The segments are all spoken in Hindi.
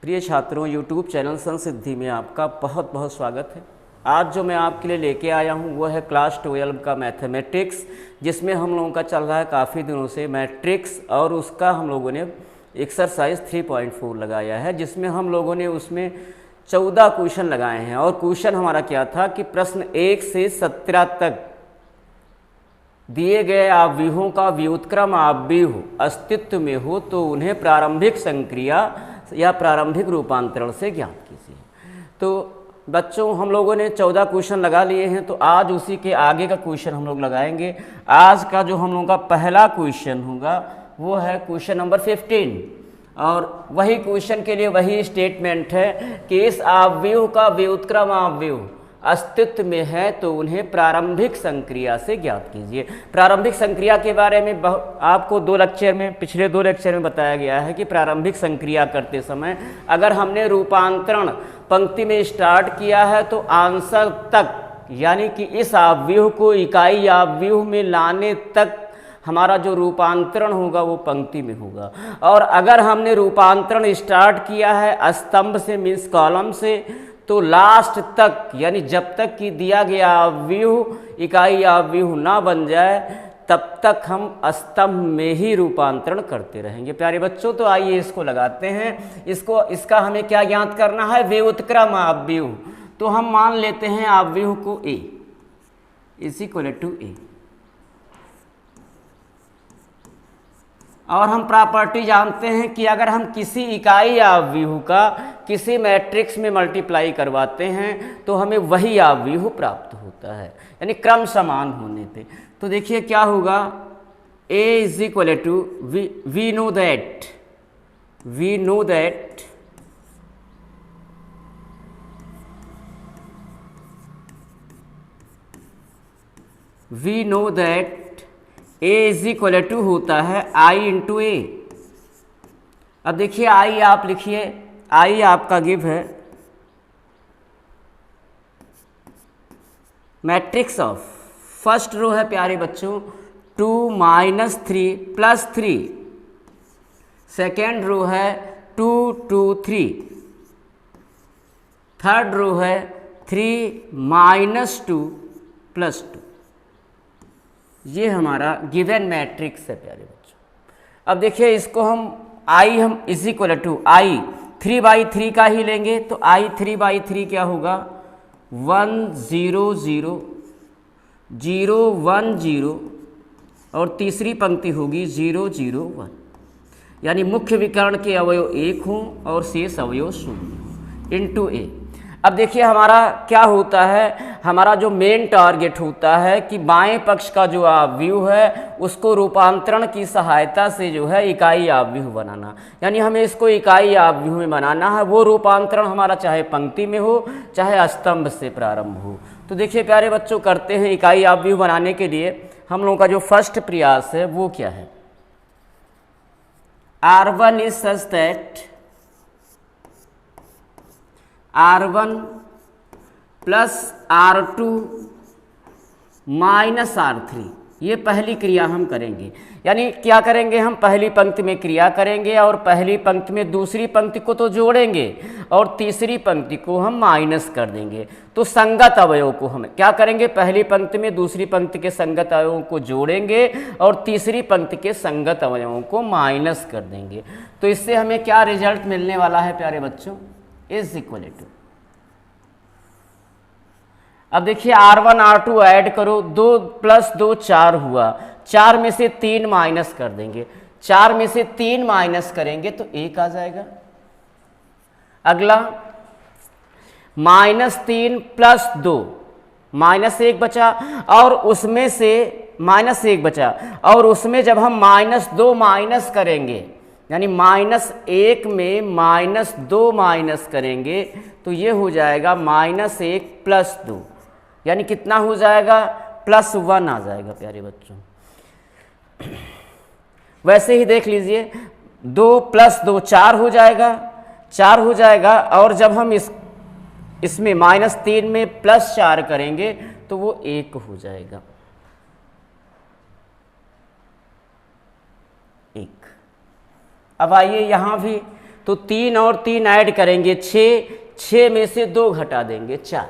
प्रिय छात्रों, YouTube चैनल संसिद्धि में आपका बहुत बहुत स्वागत है। आज जो मैं आपके लिए लेके आया हूँ वो है क्लास 12 का मैथमेटिक्स, जिसमें हम लोगों का चल रहा है काफ़ी दिनों से मैट्रिक्स, और उसका हम लोगों ने एक्सरसाइज 3.4 लगाया है, जिसमें हम लोगों ने उसमें 14 क्वेश्चन लगाए हैं। और क्वेश्चन हमारा क्या था कि प्रश्न 1 से 17 तक दिए गए आव्यूहों का व्युत्क्रम आव्यूह अस्तित्व में हो तो उन्हें प्रारंभिक संक्रिया या प्रारंभिक रूपांतरण से ज्ञात कीजिए। तो बच्चों, हम लोगों ने 14 क्वेश्चन लगा लिए हैं, तो आज उसी के आगे का क्वेश्चन हम लोग लगाएंगे। आज का जो हम लोगों का पहला क्वेश्चन होगा वो है क्वेश्चन नंबर 15, और वही क्वेश्चन के लिए वही स्टेटमेंट है कि इस आव्यूह का व्युत्क्रम आव्यूह अस्तित्व में है तो उन्हें प्रारंभिक संक्रिया से ज्ञात कीजिए। प्रारंभिक संक्रिया के बारे में आपको पिछले दो लेक्चर में बताया गया है कि प्रारंभिक संक्रिया करते समय अगर हमने रूपांतरण पंक्ति में स्टार्ट किया है तो आंसर तक, यानी कि इस आव्यूह को इकाई आव्यूह में लाने तक हमारा जो रूपांतरण होगा वो पंक्ति में होगा। और अगर हमने रूपांतरण स्टार्ट किया है स्तंभ से, मीन्स कॉलम से, तो लास्ट तक, यानी जब तक कि दिया गया आव्यूह इकाई आव्यूह ना बन जाए तब तक हम स्तंभ में ही रूपांतरण करते रहेंगे। प्यारे बच्चों, तो आइए इसको लगाते हैं। इसका हमें क्या ज्ञात करना है? व्युत्क्रम आव्यूह। तो हम मान लेते हैं आव्यूह को A is equal to A, और हम प्रॉपर्टी जानते हैं कि अगर हम किसी इकाई आव्यूह का किसी मैट्रिक्स में मल्टीप्लाई करवाते हैं तो हमें वही आव्यूह प्राप्त होता है, यानी क्रम समान होने पे। तो देखिए क्या होगा, A is equal to we know that A is equal to होता है I इंटू A। अब देखिए I आप लिखिए, I आपका गिव है मैट्रिक्स ऑफ, फर्स्ट रो है प्यारे बच्चों 2 - 3 + 3, सेकेंड रो है 2 2 3, थर्ड रो है 3 - 2 + 2। ये हमारा गिवन मैट्रिक्स है प्यारे बच्चों। अब देखिए इसको हम इज इक्वल टू I 3/3 का ही लेंगे, तो I 3/3 क्या होगा 1 0 0 0 1 0, और तीसरी पंक्ति होगी 0 0 1, यानी मुख्य विकर्ण के अवयव 1 हों और शेष अवयव 0 इंटू A। अब देखिए हमारा क्या होता है, हमारा जो मेन टारगेट होता है कि बाएं पक्ष का जो आव्यूह है उसको रूपांतरण की सहायता से जो है इकाई आव्यूह बनाना, यानी हमें इसको इकाई आव्यूह में बनाना है। वो रूपांतरण हमारा चाहे पंक्ति में हो चाहे स्तंभ से प्रारंभ हो। तो देखिए प्यारे बच्चों, करते हैं इकाई आव्यूह बनाने के लिए हम लोगों का जो फर्स्ट प्रयास है वो क्या है, R1 is such that R1 plus R2 minus R3। ये पहली क्रिया हम करेंगे, यानी क्या करेंगे, हम पहली पंक्ति में क्रिया करेंगे और पहली पंक्ति में दूसरी पंक्ति को तो जोड़ेंगे और तीसरी पंक्ति को हम माइनस कर देंगे। तो संगत अवयव को हम क्या करेंगे, पहली पंक्ति में दूसरी पंक्ति के संगत अवयवों को जोड़ेंगे और तीसरी पंक्ति के संगत अवयवों को माइनस कर देंगे। तो इससे हमें क्या रिजल्ट मिलने वाला है प्यारे बच्चों, इज इक्वल टू, अब देखिए R1 R2 ऐड करो, 2 + 2 4 हुआ, 4 में से 3 माइनस कर देंगे, 4 में से 3 माइनस करेंगे तो 1 आ जाएगा। अगला -3 + 2 -1 बचा, और उसमें से -1 बचा, और उसमें जब हम -2 माइनस करेंगे, यानी -1 में -2 माइनस करेंगे तो ये हो जाएगा -1 + 2, यानी कितना हो जाएगा +1 आ जाएगा प्यारे बच्चों। वैसे ही देख लीजिए 2 + 2 4 हो जाएगा, और जब हम इसमें -3 में +4 करेंगे तो वो 1 हो जाएगा। अब आइए यहाँ भी तो 3 और 3 ऐड करेंगे 6, 6 में से 2 घटा देंगे 4।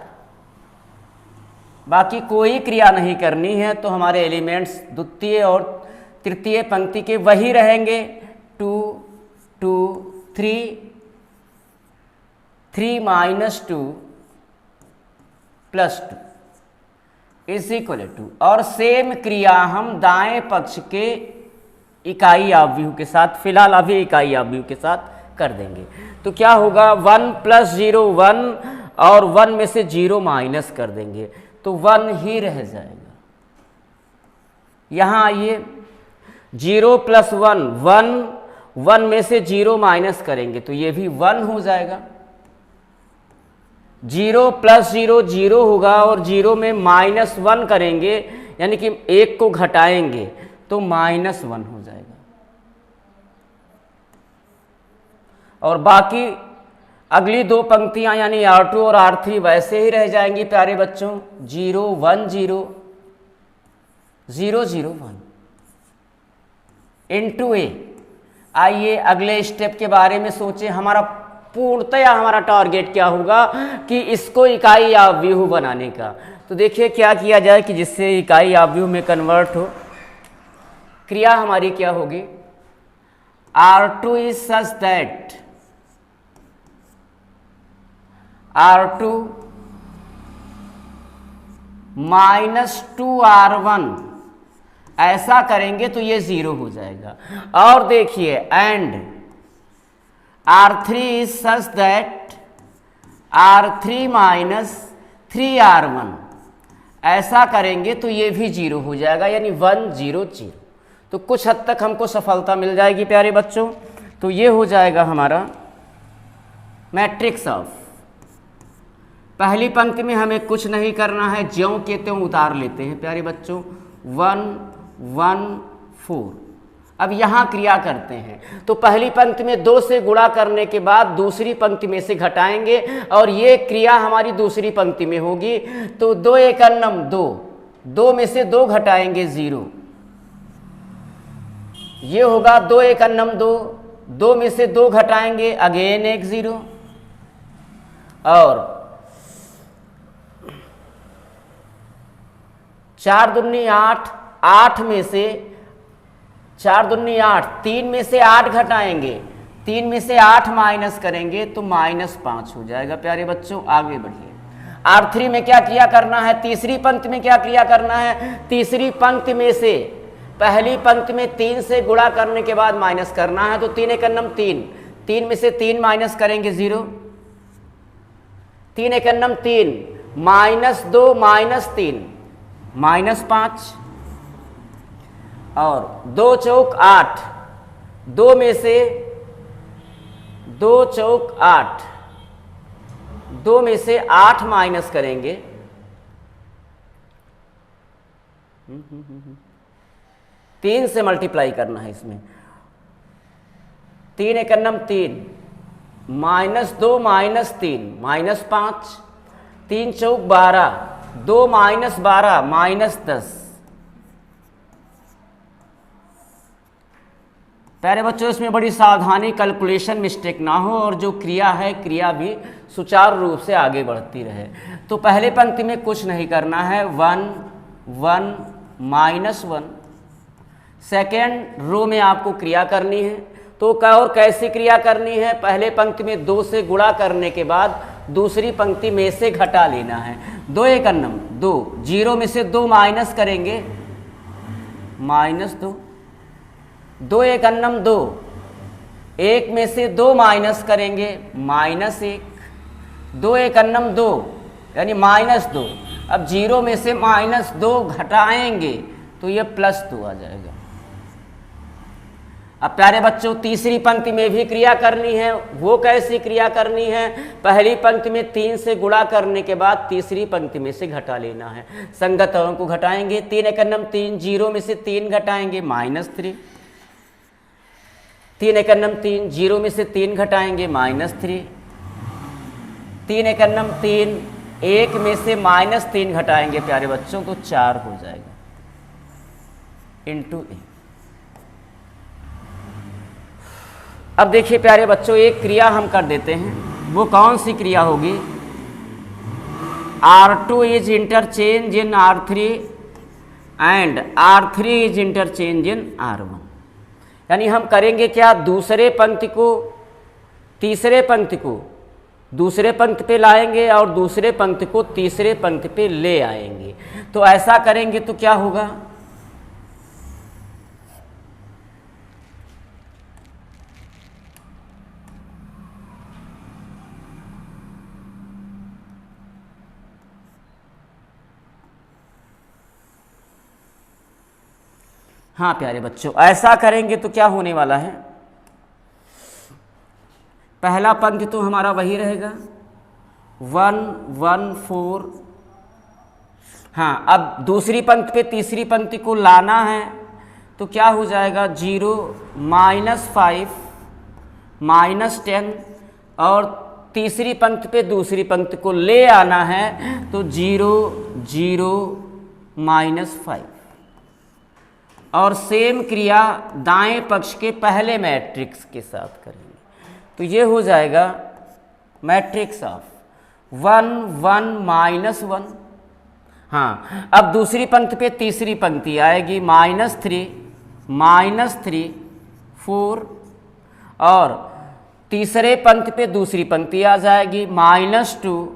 बाकी कोई क्रिया नहीं करनी है, तो हमारे एलिमेंट्स द्वितीय और तृतीय पंक्ति के वही रहेंगे। 2 2 3 3 - 2 + 2 = और सेम क्रिया हम दाएं पक्ष के इकाई आव्यूह के साथ, फिलहाल अभी इकाई आव्यूह के साथ कर देंगे। तो क्या होगा, 1 + 0 1 और 1 में से 0 माइनस कर देंगे तो 1 ही रह जाएगा। यहाँ आइए, 0 + 1 1, 1 में से 0 माइनस करेंगे तो ये भी 1 हो जाएगा। 0 + 0 0 होगा और 0 में -1 करेंगे, यानी कि 1 को घटाएंगे तो -1 हो जाएगा। और बाकी अगली 2 पंक्तियां यानी R2 और R3 वैसे ही रह जाएंगी प्यारे बच्चों। 0 1 0 0 0 1 × A। आइए अगले स्टेप के बारे में सोचें। हमारा पूर्णतया हमारा टारगेट क्या होगा कि इसको इकाई आव्यूह बनाने का। तो देखिए क्या किया जाए कि जिससे इकाई आव्यूह में कन्वर्ट हो। क्रिया हमारी क्या होगी, R2 is such that R2 - 2R1, ऐसा करेंगे तो ये 0 हो जाएगा। और देखिए and R3 is such that R3 - 3R1, ऐसा करेंगे तो ये भी 0 हो जाएगा, यानी 1 0 0। तो कुछ हद तक हमको सफलता मिल जाएगी प्यारे बच्चों। तो ये हो जाएगा हमारा मैट्रिक्स ऑफ। पहली पंक्ति में हमें कुछ नहीं करना है, ज्यों के त्यों उतार लेते हैं प्यारे बच्चों। 1 1 4। अब यहाँ क्रिया करते हैं तो पहली पंक्ति में 2 से गुणा करने के बाद दूसरी पंक्ति में से घटाएंगे और ये क्रिया हमारी दूसरी पंक्ति में होगी। तो 2 1 2, 2 में से 2 घटाएंगे 0, ये होगा 2 1 2, 2 में से 2 घटाएंगे अगेन 1 0। और 4 दूनी 8, 8 में से 4 दूनी 8, 3 में से 8 घटाएंगे, 3 में से 8 माइनस करेंगे तो -5 हो जाएगा प्यारे बच्चों। आगे बढ़िए। R3 में क्या क्रिया करना है, तीसरी पंक्ति में क्या क्रिया करना है, तीसरी पंक्ति में से पहली पंक्ति में 3 से गुणा करने के बाद माइनस करना है। तो 3 1 3, 3 में से 3 माइनस करेंगे 0, 3 1 3, -2 -3 -5 और 2 चौक 8, 2 में से 2 चौक 8, 2 में से 8 माइनस करेंगे 3 से मल्टीप्लाई करना है इसमें। 3 1 3, -2 -3 -5, 3 चौक 12, 2 -12 -10। प्यारे बच्चों इसमें बड़ी सावधानी, कैलकुलेशन मिस्टेक ना हो और जो क्रिया है क्रिया भी सुचारू रूप से आगे बढ़ती रहे। तो पहले पंक्ति में कुछ नहीं करना है, 1 1 -1। सेकेंड रो में आपको क्रिया करनी है। तो और कैसी क्रिया करनी है, पहले पंक्ति में 2 से गुणा करने के बाद दूसरी पंक्ति में से घटा लेना है। 2 1 2, 0 में से 2 माइनस करेंगे -2, 2 1 2, 1 में से 2 माइनस करेंगे -1, 2 1 2 यानी -2। अब 0 में से -2 घटाएंगे तो ये +2 आ जाएगा। अब प्यारे बच्चों तीसरी पंक्ति में भी क्रिया करनी है। वो कैसी क्रिया करनी है, पहली पंक्ति में 3 से गुणा करने के बाद तीसरी पंक्ति में से घटा लेना है। संगत अंक को घटाएंगे, 3 1 3, 0 में से 3 घटाएंगे -3, 3 1 3, 0 में से 3 घटाएंगे -3, 3 1 3, 1 में से -3 घटाएंगे प्यारे बच्चों तो 4 हो जाएगा × A। अब देखिए प्यारे बच्चों, एक क्रिया हम कर देते हैं। वो कौन सी क्रिया होगी? R2 is interchange in R3 and R3 is interchange in R1। यानी हम करेंगे क्या, दूसरे पंक्ति को तीसरे पंक्ति को दूसरे पंक्ति पे लाएंगे और दूसरे पंक्ति को तीसरे पंक्ति पे ले आएंगे। तो ऐसा करेंगे तो क्या होगा, हाँ प्यारे बच्चों, ऐसा करेंगे तो क्या होने वाला है, पहला पंक्ति तो हमारा वही रहेगा 1 1 4। हाँ, अब दूसरी पंक्ति पे तीसरी पंक्ति को लाना है तो क्या हो जाएगा, 0 -5 -10, और तीसरी पंक्ति पे दूसरी पंक्ति को ले आना है तो 0 0 -5। और सेम क्रिया दाएं पक्ष के पहले मैट्रिक्स के साथ करेंगे तो ये हो जाएगा मैट्रिक्स ऑफ 1 1 -1। हाँ, अब दूसरी पंक्ति पे तीसरी पंक्ति आएगी -3 -3 4, और तीसरे पंक्ति पे दूसरी पंक्ति आ जाएगी -2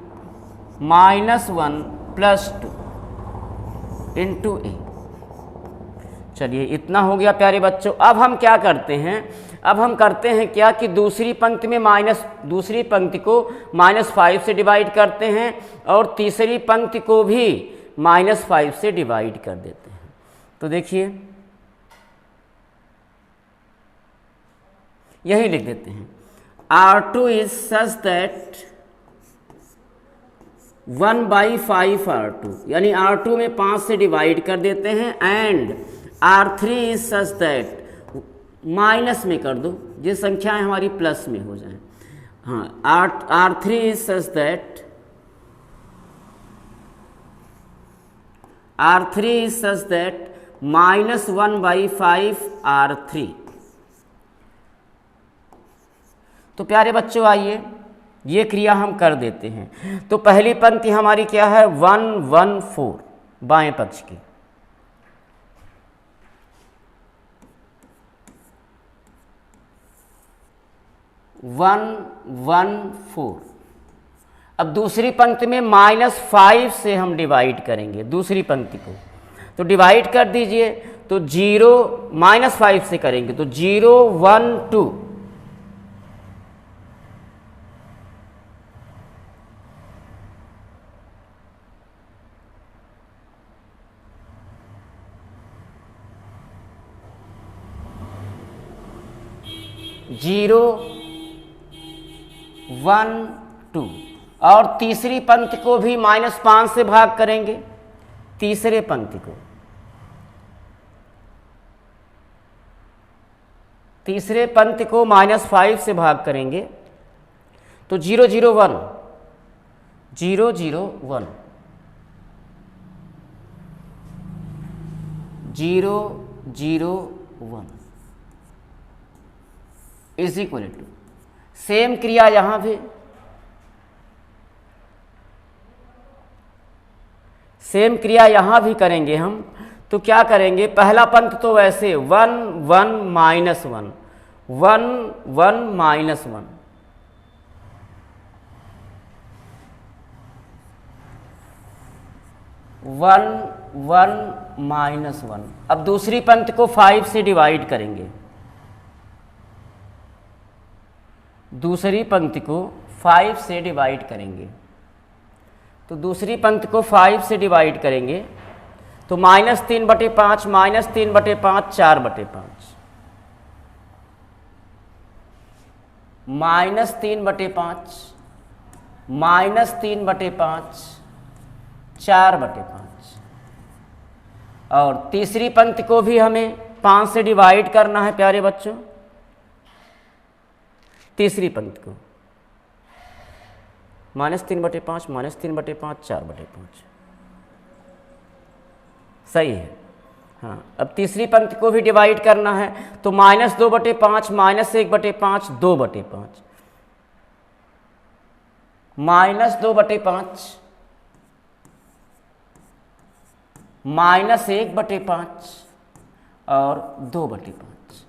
-1 +2 इंटू ए। चलिए, इतना हो गया प्यारे बच्चों। अब हम क्या करते हैं, अब हम करते हैं क्या कि दूसरी पंक्ति में दूसरी पंक्ति को -5 से डिवाइड करते हैं और तीसरी पंक्ति को भी -5 से डिवाइड कर देते हैं। तो देखिए, यही लिख देते हैं, R2 is such that 1/5 R2, यानी R2 में 5 से डिवाइड कर देते हैं, and R3 is such that, minus में कर दो, ये संख्याएं हमारी प्लस में हो जाएं। हाँ, R3 is such that R3 is such that -1/5 R3। तो प्यारे बच्चों, आइए ये क्रिया हम कर देते हैं। तो पहली पंक्ति हमारी क्या है, 1 1 4 बाएं पक्ष की, 1 1 4। अब दूसरी पंक्ति में -5 से हम डिवाइड करेंगे दूसरी पंक्ति को, तो डिवाइड कर दीजिए, तो 0 -5 से करेंगे तो 0 1 2, 0 1 2, और तीसरी पंक्ति को भी -5 से भाग करेंगे, तीसरे पंक्ति को, तीसरे पंक्ति को -5 से भाग करेंगे तो 0 0 1 0 0 1 0 0 1 इज इक्वल टू, सेम क्रिया यहां भी, सेम क्रिया यहां भी करेंगे हम। तो क्या करेंगे, पहला पंक्ति तो वैसे 1 1 -1 1 1 -1, वन 1 -1। अब दूसरी पंक्ति को 5 से डिवाइड करेंगे, दूसरी पंक्ति को 5 से डिवाइड करेंगे, तो दूसरी पंक्ति को 5 से डिवाइड करेंगे तो -3/5 -3/5 4/5, -3/5 -3/5 4/5, और तीसरी पंक्ति को भी हमें 5 से डिवाइड करना है प्यारे बच्चों, तीसरी पंक्ति को -3/5 -3/5 4/5, सही है। हाँ, अब तीसरी पंक्ति को भी डिवाइड करना है, तो -2/5 -1/5 2/5 -2/5 -1/5 और 2/5।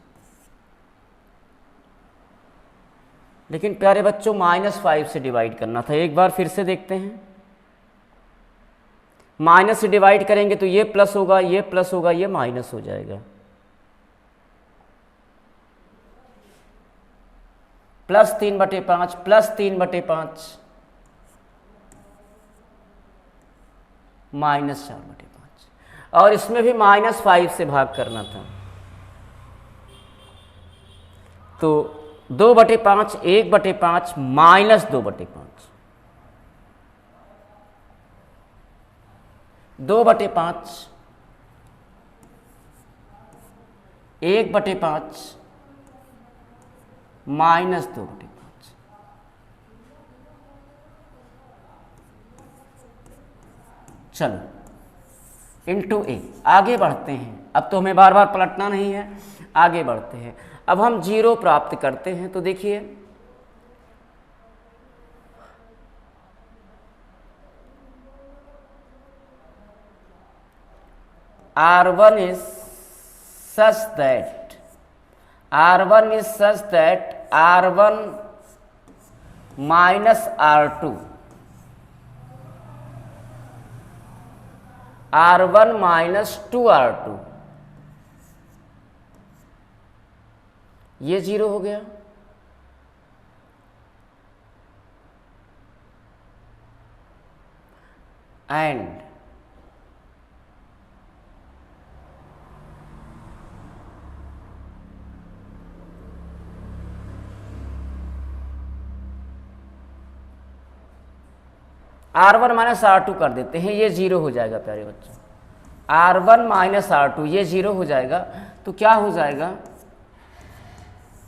लेकिन प्यारे बच्चों -5 से डिवाइड करना था। एक बार फिर से देखते हैं। माइनस से डिवाइड करेंगे तो ये प्लस होगा, ये प्लस होगा, ये माइनस हो जाएगा। +3/5 +3/5 -4/5 और इसमें भी -5 से भाग करना था। तो 2/5 1/5 -2/5 2/5 1/5 -2/5। चलो इंटू ए। आगे बढ़ते हैं। अब तो हमें बार बार पलटना नहीं है, आगे बढ़ते हैं। अब हम 0 प्राप्त करते हैं। तो देखिए R1 is such that R1 minus R2 R1 minus 2R2 ये 0 हो गया। एंड R1 माइनस R2 कर देते हैं, ये 0 हो जाएगा प्यारे बच्चों। R1 माइनस R2 ये 0 हो जाएगा। तो क्या हो जाएगा,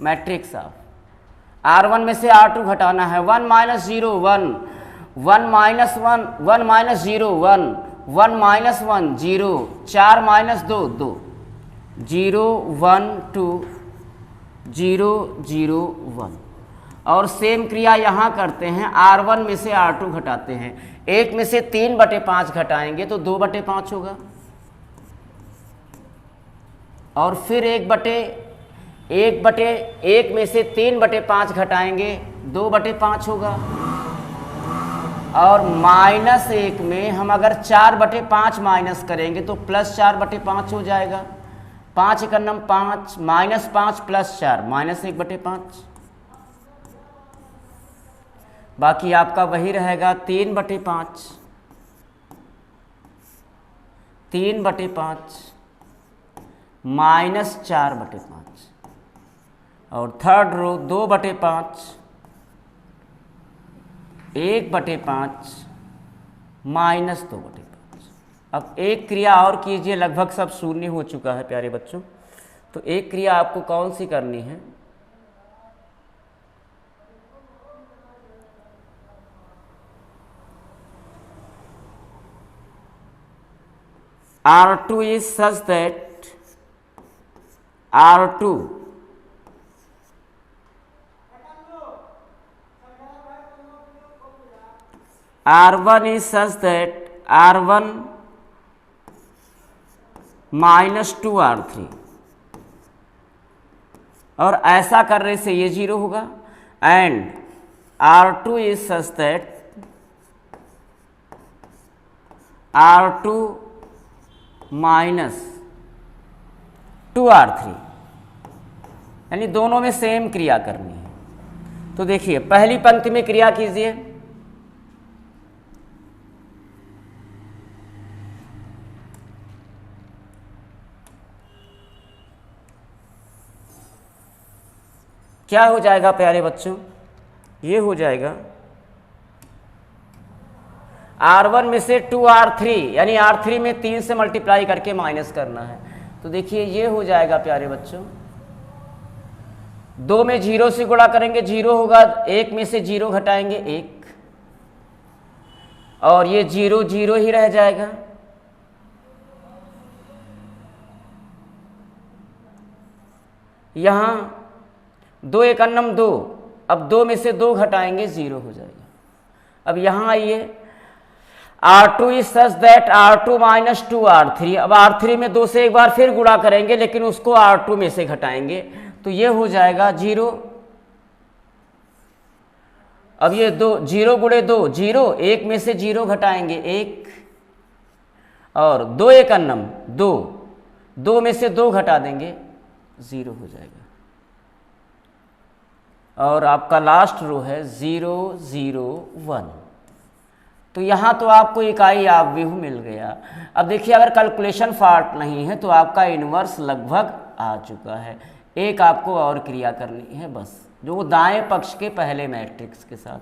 मैट्रिक्स ऑफ R1 में से R2 घटाना है। 1 minus 0 1 1 minus 1 1 minus 0 1 1 minus 1 0 4 minus 2 2 0 1 2 0 0 1। और सेम क्रिया यहाँ करते हैं। R1 में से R2 घटाते हैं। 1 में से 3/5 घटाएंगे तो 2/5 होगा। और फिर 1 में से 3/5 घटाएंगे 2/5 होगा। और -1 में हम अगर 4/5 माइनस करेंगे तो +4/5 हो जाएगा। 5 × 9 5 -5 + 4 -1/5। बाकी आपका वही रहेगा 3/5 3/5 -4/5। और थर्ड रो 2/5 1/5 -2/5। अब एक क्रिया और कीजिए, लगभग सब शून्य हो चुका है प्यारे बच्चों। तो एक क्रिया आपको कौन सी करनी है, R2 is such that R2 R1 is such that R1 minus 2R3। और ऐसा करने से ये 0 होगा। And R2 is such that R2 minus 2R3, यानी दोनों में सेम क्रिया करनी है। तो देखिए पहली पंक्ति में क्रिया कीजिए। क्या हो जाएगा प्यारे बच्चों, ये हो जाएगा R1 में से 2R3, यानी R3 में 3 से मल्टीप्लाई करके माइनस करना है। तो देखिए ये हो जाएगा प्यारे बच्चों, 2 में 0 से गुणा करेंगे 0 होगा, 1 में से 0 घटाएंगे 1, और ये 0 0 ही रह जाएगा। यहाँ 2 1 2, अब 2 में से 2 घटाएंगे 0 हो जाएगा। अब यहाँ आइए, R2 is such that R2 minus 2R3। अब R3 में 2 से एक बार फिर गुणा करेंगे, लेकिन उसको R2 में से घटाएंगे, तो ये हो जाएगा 0। अब ये 2 0 गुणे 2 0, 1 में से 0 घटाएंगे 1, और 2 1 2, 2 में से 2 घटा देंगे 0 हो जाएगा। और आपका लास्ट रो है 0 0 1। तो यहाँ तो आपको इकाई आव्यूह मिल गया। अब देखिए, अगर कैलकुलेशन पार्ट नहीं है तो आपका इन्वर्स लगभग आ चुका है। एक आपको और क्रिया करनी है बस, जो दाएं पक्ष के पहले मैट्रिक्स के साथ,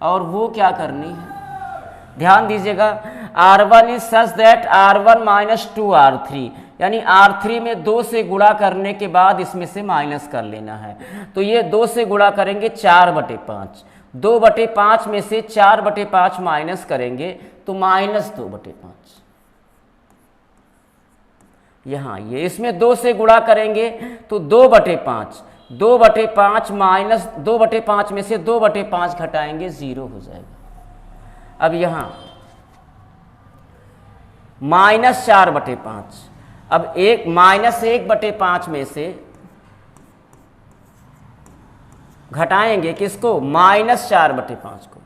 और वो क्या करनी है, ध्यान दीजिएगा। R1 is such that R1 minus 2R3, यानी R3 में 2 से गुणा करने के बाद इसमें से माइनस कर लेना है। तो ये 2 से गुणा करेंगे 4/5, 2/5 में से 4/5 माइनस करेंगे तो -2/5। यहाँ ये इसमें 2 से गुणा करेंगे तो 2/5, 2/5 माइनस 2/5 में से 2/5 घटाएंगे 0 हो जाएगा। अब यहाँ -4/5, अब -1/5 में से घटाएंगे किसको, -4/5 को,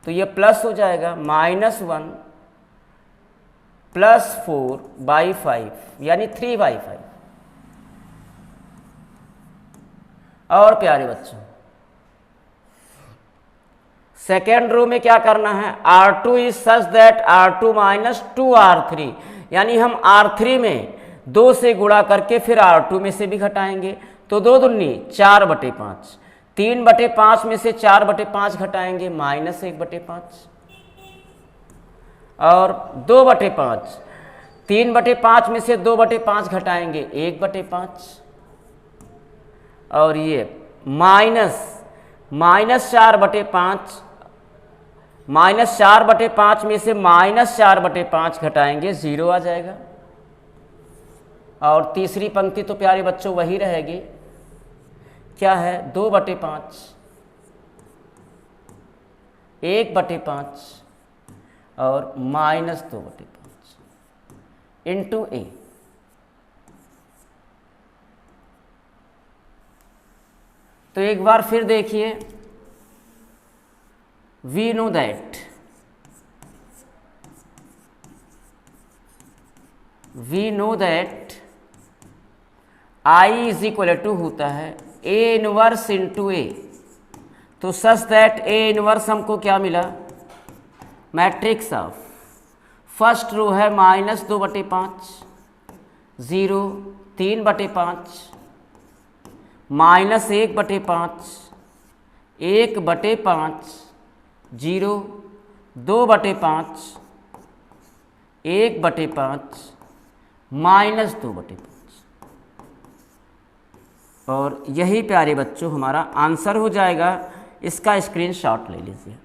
तो ये प्लस हो जाएगा, -1 + 4/5 यानी 3/5। और प्यारे बच्चों, सेकेंड रो में क्या करना है, R2 is such that R2 minus 2R3, यानी हम R3 में 2 से गुणा करके फिर R2 में से भी घटाएंगे, तो 2 दूनी 4/5, 3/5 में से 4/5 घटाएंगे -1/5, और 2/5, 3/5 में से 2/5 घटाएंगे 1/5, और ये -4/5, -4/5 में से -4/5 घटाएंगे 0 आ जाएगा। और तीसरी पंक्ति तो प्यारे बच्चों वही रहेगी, क्या है, 2/5, 1/5 और -2/5 इंटू A। तो एक बार फिर देखिए, we know that I is equal to होता है A इनवर्स इंटू A। तो सच दैट A इनवर्स हमको क्या मिला, मैट्रिक्स ऑफ फर्स्ट रो है -2/5, 0, 3/5, -1/5, 1/5, 0, 2/5, 1/5, -2/5। और यही प्यारे बच्चों हमारा आंसर हो जाएगा। इसका स्क्रीनशॉट ले लीजिए।